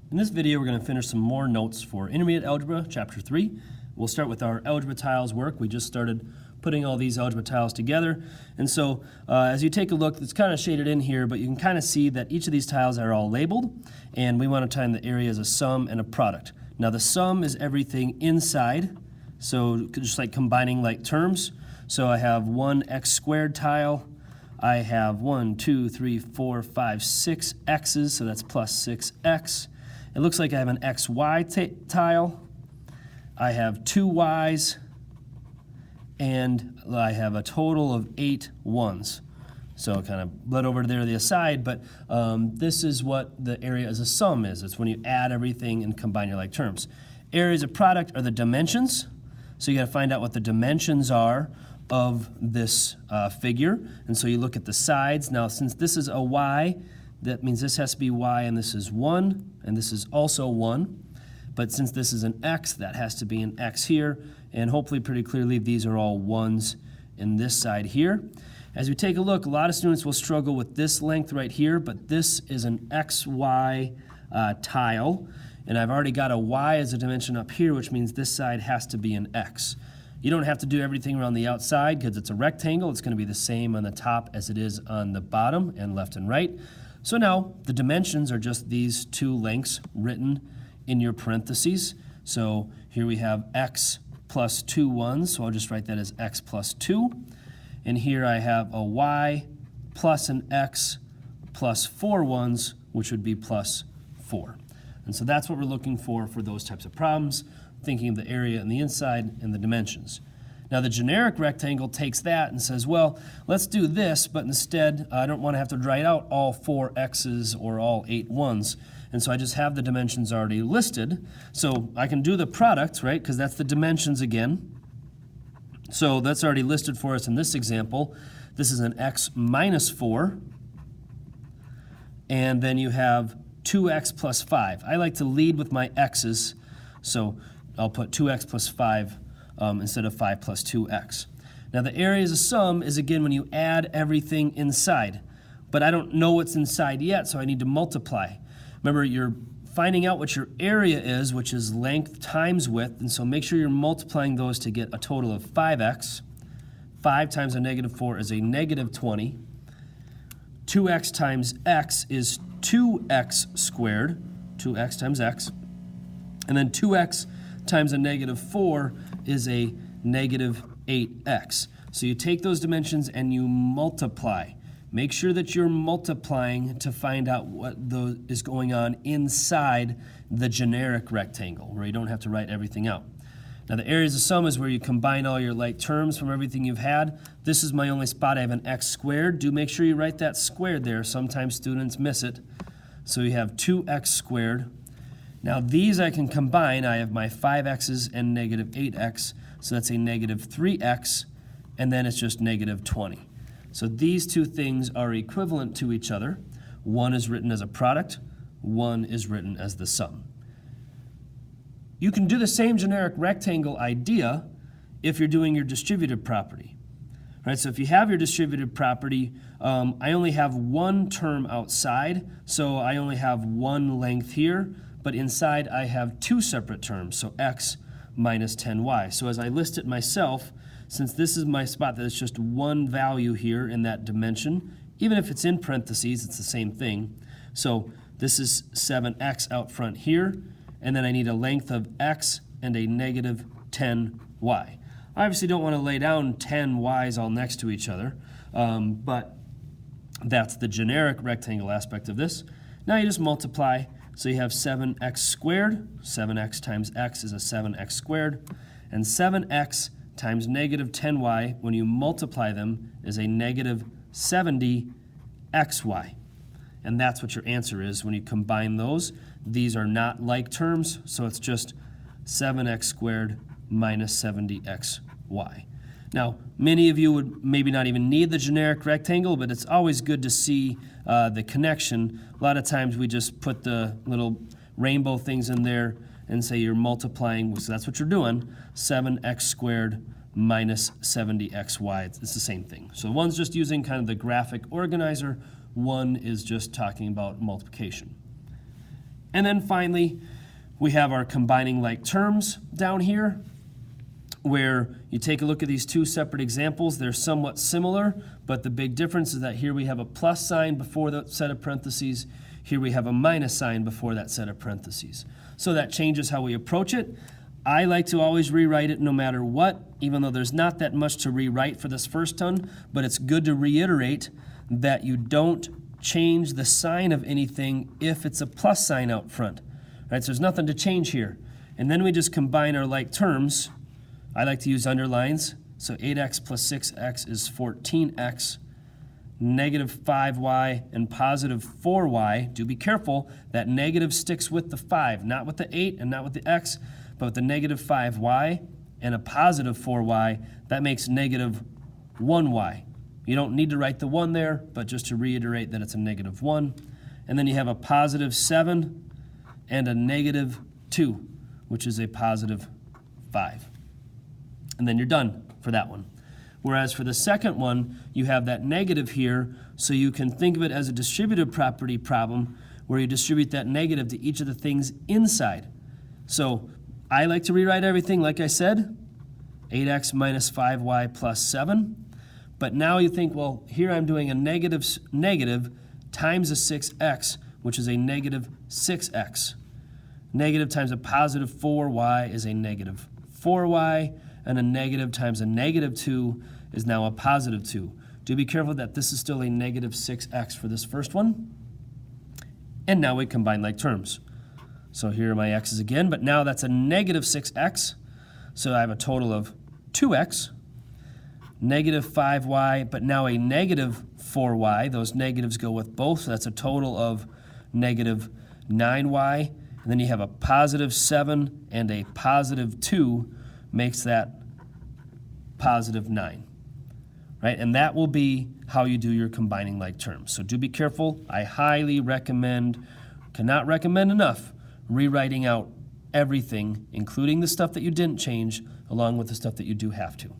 In this video, we're going to finish some more notes for Intermediate Algebra, Chapter 3. We'll start with our Algebra Tiles work. We just started putting all these algebra tiles together. And so as you take a look, it's kind of shaded in here, but you can kind of see that each of these tiles are all labeled, and we want to find the area as a sum and a product. Now the sum is everything inside, so just like combining like terms. So I have one x squared tile. I have 1, 2, 3, 4, 5, 6 x's, so that's plus 6x. It looks like I have an xy tile. I have 2 y's, and I have a total of 8 ones. So kind of bled over there to the aside, but this is what the area as a sum is. It's when you add everything and combine your like terms. Areas of product are the dimensions, so you got to find out what the dimensions are of this figure. And so you look at the sides. Now since this is a y, that means this has to be y, and this is 1, and this is also 1. But since this is an x, that has to be an x here, and hopefully pretty clearly these are all 1s in this side here. As we take a look, a lot of students will struggle with this length right here, but this is an xy tile, and I've already got a y as a dimension up here, which means this side has to be an x. You don't have to do everything around the outside because it's a rectangle. It's going to be the same on the top as it is on the bottom and left and right. So now the dimensions are just these two lengths written in your parentheses. So here we have x plus 2 1s, so I'll just write that as x plus 2. And here I have a y plus an x plus 4 1s, which would be plus 4. And so that's what we're looking for those types of problems, thinking of the area on the inside and the dimensions. Now the generic rectangle takes that and says, well, let's do this, but instead I don't want to have to write out all 4 x's or all 8 1s. And so I just have the dimensions already listed. So I can do the product, right, because that's the dimensions again. So that's already listed for us in this example. This is an x minus 4. And then you have 2x plus 5. I like to lead with my x's, so I'll put 2x plus 5 instead of 5 plus 2x. Now the area as a sum is again when you add everything inside, but I don't know what's inside yet, so I need to multiply. Remember, you're finding out what your area is, which is length times width, and so make sure you're multiplying those to get a total of 5x. 5 times a negative 4 is a negative 20. 2x times x is 2x squared, 2x times x. And then 2x times a negative 4 is a negative 8x. So you take those dimensions and you multiply. Make sure that you're multiplying to find out what is going on inside the generic rectangle, where you don't have to write everything out. Now the areas of sum is where you combine all your like terms from everything you've had. This is my only spot. I have an x squared. Do make sure you write that squared there. Sometimes students miss it. So you have 2x squared. Now these I can combine. I have my 5x's and negative 8x, so that's a negative 3x, and then it's just negative 20. So these two things are equivalent to each other. One is written as a product, one is written as the sum. You can do the same generic rectangle idea if you're doing your distributive property. Right, so if you have your distributive property, I only have one term outside, so I only have one length here, but inside I have 2 separate terms, so x minus 10y. So as I list it myself, since this is my spot that it's just one value here in that dimension, even if it's in parentheses, it's the same thing. So this is 7x out front here, and then I need a length of x and a negative 10y. I obviously don't want to lay down 10 y's all next to each other, but that's the generic rectangle aspect of this. Now you just multiply. So you have 7x squared. 7x times x is a 7x squared. And 7x times negative 10y, when you multiply them, is a negative 70xy. And that's what your answer is when you combine those. These are not like terms, so it's just 7x squared minus 70xy. Now, many of you would maybe not even need the generic rectangle, but it's always good to see the connection. A lot of times we just put the little rainbow things in there and say you're multiplying, so that's what you're doing, 7x squared minus 70xy. It's the same thing. So one's just using kind of the graphic organizer, one is just talking about multiplication. And then finally, we have our combining like terms down here, where you take a look at these two separate examples. They're somewhat similar, but the big difference is that here we have a plus sign before the set of parentheses. Here we have a minus sign before that set of parentheses. So that changes how we approach it. I like to always rewrite it no matter what, even though there's not that much to rewrite for this first one, but it's good to reiterate that you don't change the sign of anything if it's a plus sign out front. Right, so there's nothing to change here. And then we just combine our like terms. I like to use underlines. So 8x plus 6x is 14x. Negative 5y and positive 4y. Do be careful, that negative sticks with the 5, not with the 8 and not with the x, but with the negative 5y and a positive 4y, that makes negative 1y. You don't need to write the 1 there, but just to reiterate that it's a negative 1. And then you have a positive 7 and a negative 2, which is a positive 5. And then you're done for that one. Whereas for the second one, you have that negative here, so you can think of it as a distributive property problem where you distribute that negative to each of the things inside. So I like to rewrite everything, like I said, 8x minus 5y plus 7. But now you think, well, here I'm doing a negative times a 6x, which is a negative 6x. Negative times a positive 4y is a negative 4y, and a negative times a negative 2 is now a positive 2. Do be careful that this is still a negative 6x for this first one. And now we combine like terms. So here are my x's again, but now that's a negative 6x. So I have a total of 2x, negative 5y, but now a negative 4y. Those negatives go with both, so that's a total of negative 9y. And then you have a positive 7 and a positive 2 makes that positive 9. Right? And that will be how you do your combining like terms. So do be careful. I highly recommend, cannot recommend enough, rewriting out everything, including the stuff that you didn't change, along with the stuff that you do have to.